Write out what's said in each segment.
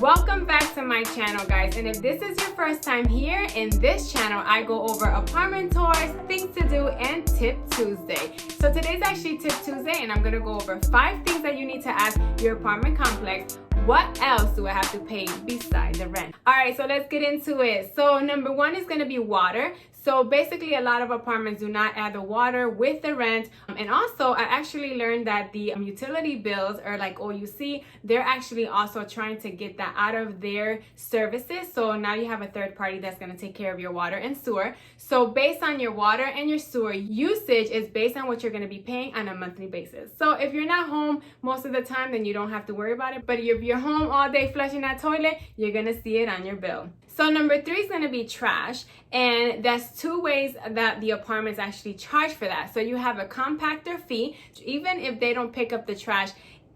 Welcome back to my channel, guys, and if this is your first time here, in this channel I go over apartment tours, things to do, and Tip Tuesday. So today's actually Tip Tuesday, and I'm going to go over 5 things that you need to ask your apartment complex. What else do I have to pay besides the rent? Alright, so let's get into it. So number 1 is going to be water. So basically a lot of apartments do not add the water with the rent. And also I actually learned that the utility bills, or like OUC, they're actually also trying to get that out of their services. So now you have a third party that's going to take care of your water and sewer. So based on your water and your sewer usage is based on what you're going to be paying on a monthly basis. So if you're not home most of the time, then you don't have to worry about it. But if you're home all day flushing that toilet, you're going to see it on your bill. So number 3 is going to be trash, and that's 2 ways that the apartments actually charge for that. So you have a compactor fee. Even if they don't pick up the trash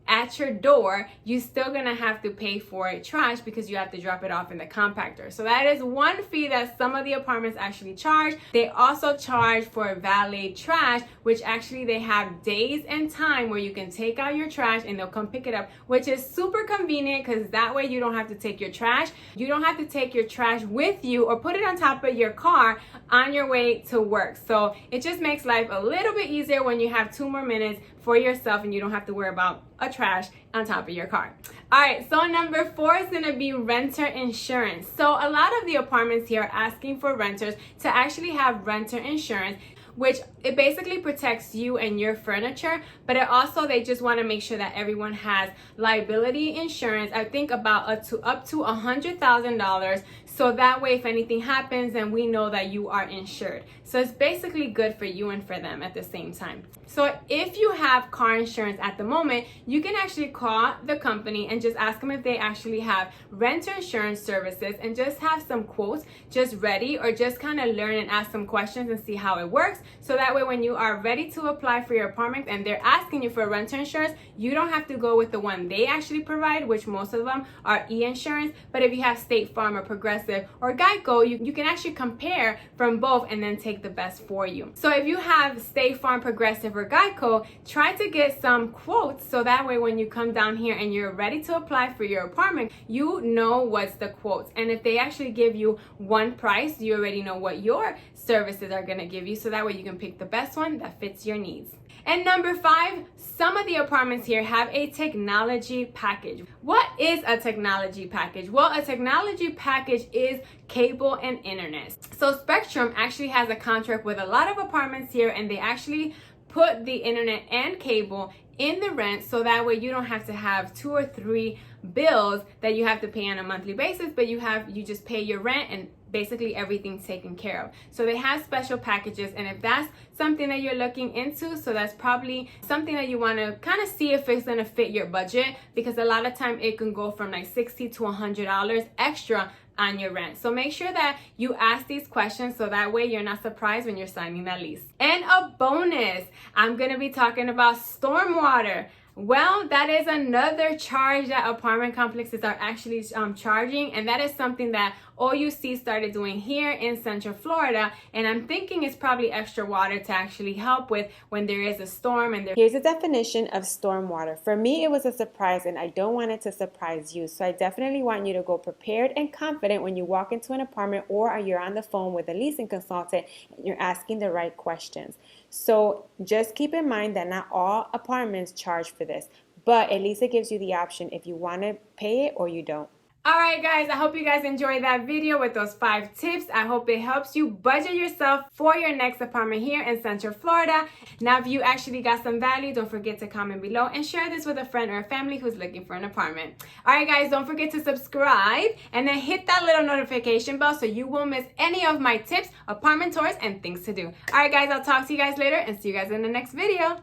at your door, you're still gonna have to pay for trash because you have to drop it off in the compactor. So that is one fee that some of the apartments actually charge. They also charge for valet trash, which actually they have days and time where you can take out your trash and they'll come pick it up, which is super convenient because that way you don't have to take your trash. You don't have to take your trash with you or put it on top of your car on your way to work. So it just makes life a little bit easier when you have 2 more minutes for yourself and you don't have to worry about a trash on top of your car. All right, so number 4 is going to be renter insurance. So a lot of the apartments here are asking for renters to actually have renter insurance, which it basically protects you and your furniture, but it also, they just want to make sure that everyone has liability insurance. I think about up to $100,000, so that way if anything happens, then we know that you are insured. So it's basically good for you and for them at the same time. So if you have car insurance at the moment, you can actually call the company and just ask them if they actually have renter insurance services and just have some quotes just ready, or just kind of learn and ask some questions and see how it works. So that way when you are ready to apply for your apartment and they're asking you for renter insurance, you don't have to go with the one they actually provide, which most of them are e-insurance. But if you have State Farm or Progressive or Geico, you can actually compare from both and then take the best for you. So if you have State Farm, Progressive, or Geico, try to get some quotes so that way when you come down here and you're ready to apply for your apartment, you know what's the quotes. And if they actually give you one price, you already know what your services are going to give you, so that way you can pick the best one that fits your needs. And number 5, some of the apartments here have a technology package. What is a technology package? Well, a technology package is cable and internet. So Spectrum actually has a contract with a lot of apartments here, and they actually put the internet and cable in the rent, so that way you don't have to have 2 or 3 bills that you have to pay on a monthly basis, but you just pay your rent and basically everything's taken care of. So they have special packages, and if that's something that you're looking into, so that's probably something that you want to kind of see if it's going to fit your budget, because a lot of time it can go from like $60 to $100 extra on your rent. So make sure that you ask these questions so that way you're not surprised when you're signing that lease. And a bonus, I'm going to be talking about stormwater. Well, that is another charge that apartment complexes are actually charging, and that is something that OUC started doing here in Central Florida, and I'm thinking it's probably extra water to actually help with when there is a storm. And Here's a definition of stormwater. For me, it was a surprise, and I don't want it to surprise you. So I definitely want you to go prepared and confident when you walk into an apartment or you're on the phone with a leasing consultant and you're asking the right questions. So just keep in mind that not all apartments charge for this, but at least it gives you the option if you want to pay it or you don't. Alright guys, I hope you guys enjoyed that video with those 5 tips. I hope it helps you budget yourself for your next apartment here in Central Florida. Now, if you actually got some value, don't forget to comment below and share this with a friend or a family who's looking for an apartment. Alright guys, don't forget to subscribe and then hit that little notification bell so you won't miss any of my tips, apartment tours, and things to do. Alright guys, I'll talk to you guys later and see you guys in the next video.